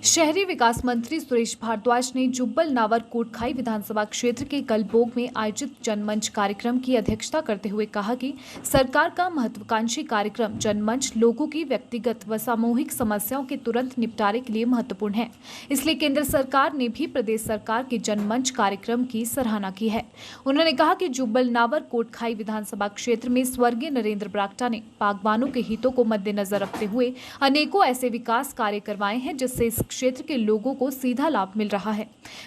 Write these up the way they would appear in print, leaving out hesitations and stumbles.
शहरी विकास मंत्री सुरेश भारद्वाज ने जुब्बल नावर कोटखाई विधानसभा क्षेत्र के कलबोग में आयोजित जनमंच कार्यक्रम की अध्यक्षता करते हुए कहा कि सरकार का महत्वाकांक्षी कार्यक्रम जनमंच लोगों की व्यक्तिगत व सामूहिक समस्याओं के तुरंत निपटारे के लिए महत्वपूर्ण है। इसलिए केंद्र सरकार ने भी प्रदेश सरकार के जनमंच कार्यक्रम की सराहना की है। उन्होंने कहा कि जुब्बल नावर कोटखाई विधानसभा क्षेत्र में स्वर्गीय नरेंद्र बरागटा ने बागबानों के हितों को मद्देनजर रखते हुए अनेकों ऐसे विकास कार्य करवाए हैं जिससे इस क्षेत्र के लोगों को सीधा लाभ मिल रहा है।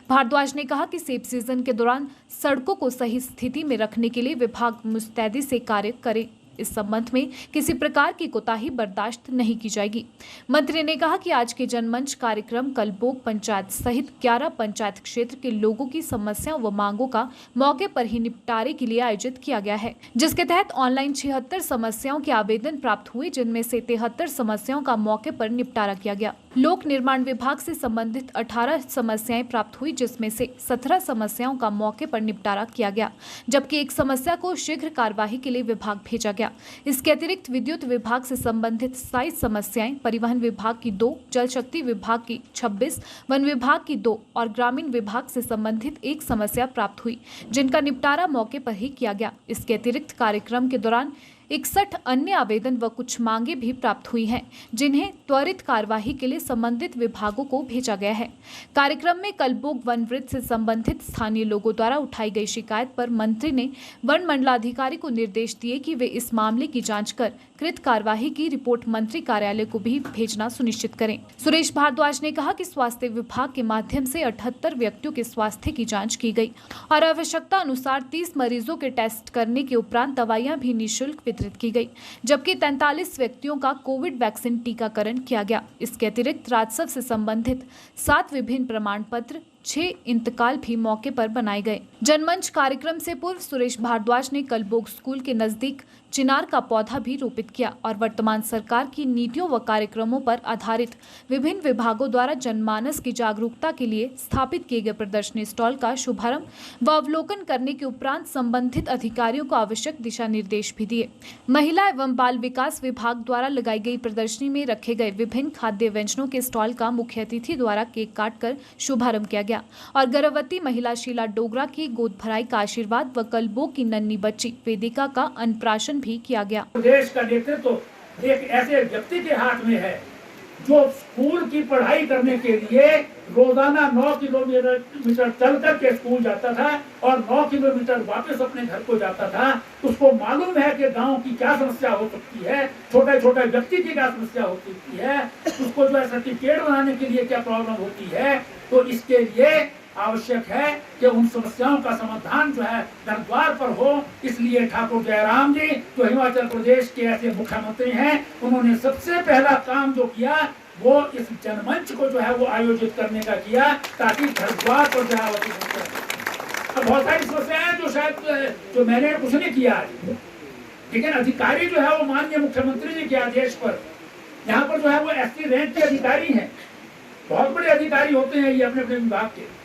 भारद्वाज ने कहा कि सेब सीजन के दौरान सड़कों को सही स्थिति में रखने के लिए विभाग मुस्तैदी से कार्य करे। इस संबंध में किसी प्रकार की कोताही बर्दाश्त नहीं की जाएगी। मंत्री ने कहा कि आज के जनमंच कार्यक्रम कलबोग पंचायत सहित 11 पंचायत क्षेत्र के लोगों की समस्याओं व मांगों का मौके पर ही निपटारे के लिए आयोजित किया गया है, जिसके तहत ऑनलाइन 76 समस्याओं के आवेदन प्राप्त हुए, जिनमें से 73 समस्याओं का मौके पर निपटारा किया गया। लोक निर्माण विभाग से संबंधित 18 समस्याएं प्राप्त हुई, जिसमें से 17 समस्याओं का मौके पर निपटारा किया गया, जबकि एक समस्या को शीघ्र कार्यवाही के लिए विभाग भेजा गया। इसके अतिरिक्त विद्युत विभाग से संबंधित 27 समस्याएं, परिवहन विभाग की 2, जल शक्ति विभाग की 26, वन विभाग की 2 और ग्रामीण विभाग से संबंधित 1 समस्या प्राप्त हुई, जिनका निपटारा मौके पर ही किया गया। इसके अतिरिक्त कार्यक्रम के दौरान 61 अन्य आवेदन व कुछ मांगे भी प्राप्त हुई हैं, जिन्हें त्वरित कार्यवाही के लिए संबंधित विभागों को भेजा गया है। कार्यक्रम में कलबोग वन वृत्त से संबंधित स्थानीय लोगों द्वारा उठाई गई शिकायत पर मंत्री ने वन मंडलाधिकारी को निर्देश दिए कि वे इस मामले की जांच कर कृत कार्यवाही की रिपोर्ट मंत्री कार्यालय को भी भेजना सुनिश्चित करें। सुरेश भारद्वाज ने कहा कि स्वास्थ्य विभाग के माध्यम से 78 व्यक्तियों के स्वास्थ्य की जाँच की गई और आवश्यकता अनुसार 30 मरीजों के टेस्ट करने के उपरांत दवाइयाँ भी निःशुल्क की गई, जबकि 43 व्यक्तियों का कोविड वैक्सीन टीकाकरण किया गया। इसके अतिरिक्त राजस्व से संबंधित 7 विभिन्न प्रमाण पत्र, 6 इंतकाल भी मौके पर बनाए गए। जनमंच कार्यक्रम से पूर्व सुरेश भारद्वाज ने कलबोग स्कूल के नजदीक चिनार का पौधा भी रोपित किया और वर्तमान सरकार की नीतियों व कार्यक्रमों पर आधारित विभिन्न विभागों द्वारा जनमानस की जागरूकता के लिए स्थापित किए गए प्रदर्शनी स्टॉल का शुभारंभ व अवलोकन करने के उपरांत संबंधित अधिकारियों को आवश्यक दिशा निर्देश भी दिए। महिला एवं बाल विकास विभाग द्वारा लगाई गई प्रदर्शनी में रखे गए विभिन्न खाद्य व्यंजनों के स्टॉल का मुख्य अतिथि द्वारा केक काटकर शुभारंभ किया गया और गर्भवती महिला शीला डोगरा की गोद भराई का आशीर्वाद व कलबोग की नन्ही बच्ची वेदिका का अन्नप्राशन भी किया गया। देश का नेतृत्व एक ऐसे व्यक्ति के हाथ में है जो स्कूल की पढ़ाई करने के लिए रोजाना 9 किलोमीटर चल करके स्कूल जाता था और 9 किलोमीटर वापस अपने घर को जाता था। उसको मालूम है कि गांव की क्या समस्या हो सकती है, छोटे छोटे व्यक्ति की क्या समस्या हो सकती है, उसको जो है सर्टिफिकेट बनाने के लिए क्या प्रॉब्लम होती है। तो इसके लिए आवश्यक है कि उन समस्याओं का समाधान जो है घर द्वार पर हो। इसलिए ठाकुर जयराम जी जो हिमाचल प्रदेश के ऐसे मुख्यमंत्री हैं, उन्होंने सबसे पहला काम जो किया वो इस जनमंच को जो है वो आयोजित करने का किया, ताकि घर द्वार पर जो है अब बहुत सारी समस्याएं जो शायद जो मैंने कुछ नहीं किया, लेकिन अधिकारी जो है वो माननीय मुख्यमंत्री जी के आदेश पर यहाँ पर जो है वो एसटी रैंक के अधिकारी हैं, बहुत बड़े अधिकारी होते हैं ये अपने अपने विभाग के,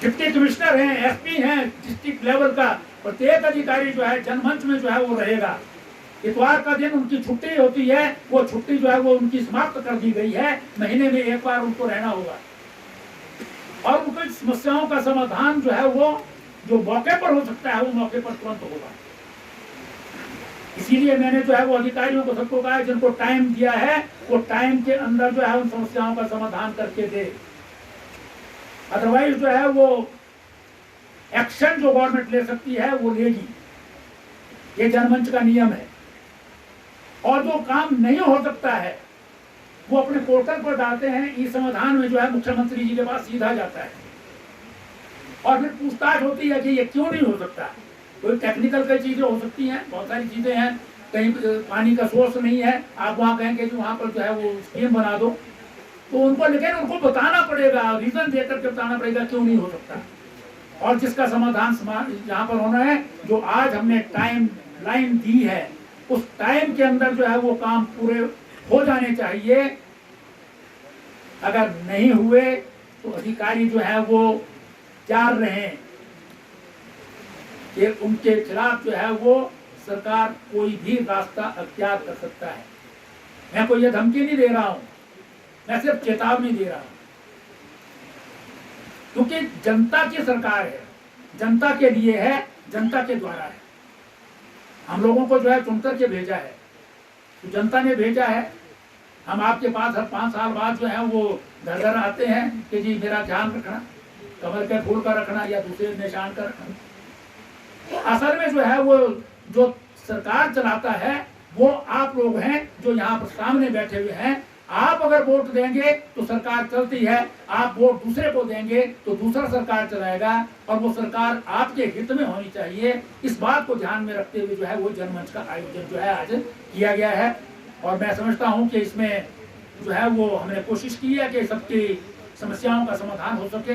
डिप्टी कमिश्नर हैं, एसपी हैं, डिस्ट्रिक्ट लेवल का प्रत्येक अधिकारी जो है जनमंच में जो है वो रहेगा। इतवार का दिन उनकी छुट्टी होती है, वो छुट्टी जो है वो उनकी समाप्त कर दी गई है, महीने में एक बार उनको रहना होगा और उनकी समस्याओं का समाधान जो है वो जो मौके पर हो सकता है वो मौके पर तुरंत होगा। इसीलिए मैंने जो है वो अधिकारियों को सबको कहा जिनको टाइम दिया है वो टाइम के अंदर जो है उन समस्याओं का समाधान करके दे, अदरवाइज जो है वो एक्शन जो गवर्नमेंट ले सकती है वो लेगी। ये जनमंच का नियम है और जो काम नहीं हो सकता है वो अपने पोर्टल पर डालते हैं। इस समाधान में जो है मुख्यमंत्री जी के पास सीधा जाता है और फिर पूछताछ होती है कि ये क्यों नहीं हो सकता। कोई टेक्निकल कई चीजें हो सकती हैं, बहुत सारी चीजें हैं, कहीं पानी का सोर्स नहीं है, आप वहाँ कहेंगे कि वहाँ पर जो है वो स्कीम बना दो, तो उनको लेकिन उनको बताना पड़ेगा, रीजन देकर के बताना पड़ेगा क्यों नहीं हो सकता। और जिसका समाधान यहाँ पर होना है, जो आज हमने टाइम लाइन दी है उस टाइम के अंदर जो है वो काम पूरे हो जाने चाहिए। अगर नहीं हुए तो अधिकारी जो है वो जान रहे कि उनके खिलाफ जो है वो सरकार कोई भी रास्ता अख्तियार कर सकता है। मैं कोई ये धमकी नहीं दे रहा हूँ, मैं सिर्फ चेतावनी दे रहा हूं, क्योंकि जनता की सरकार है, जनता के लिए है, जनता के द्वारा है। हम लोगों को जो है चुनकर के भेजा है, तो जनता ने भेजा है। हम आपके पास हर 5 साल बाद जो है वो घर घर आते हैं कि जी मेरा ध्यान रखना, कमल के फूल का रखना या दूसरे निशान का रखना। तो असल में जो है वो जो सरकार चलाता है वो आप लोग हैं जो यहाँ पर सामने बैठे हुए हैं। आप अगर वोट देंगे तो सरकार चलती है, आप वोट दूसरे को देंगे तो दूसरा सरकार चलाएगा, और वो सरकार आपके हित में होनी चाहिए। इस बात को ध्यान में रखते हुए जो है वो जनमंच का आयोजन जो है आज किया गया है। और मैं समझता हूँ कि इसमें जो है वो हमने कोशिश की है कि सबकी समस्याओं का समाधान हो सके।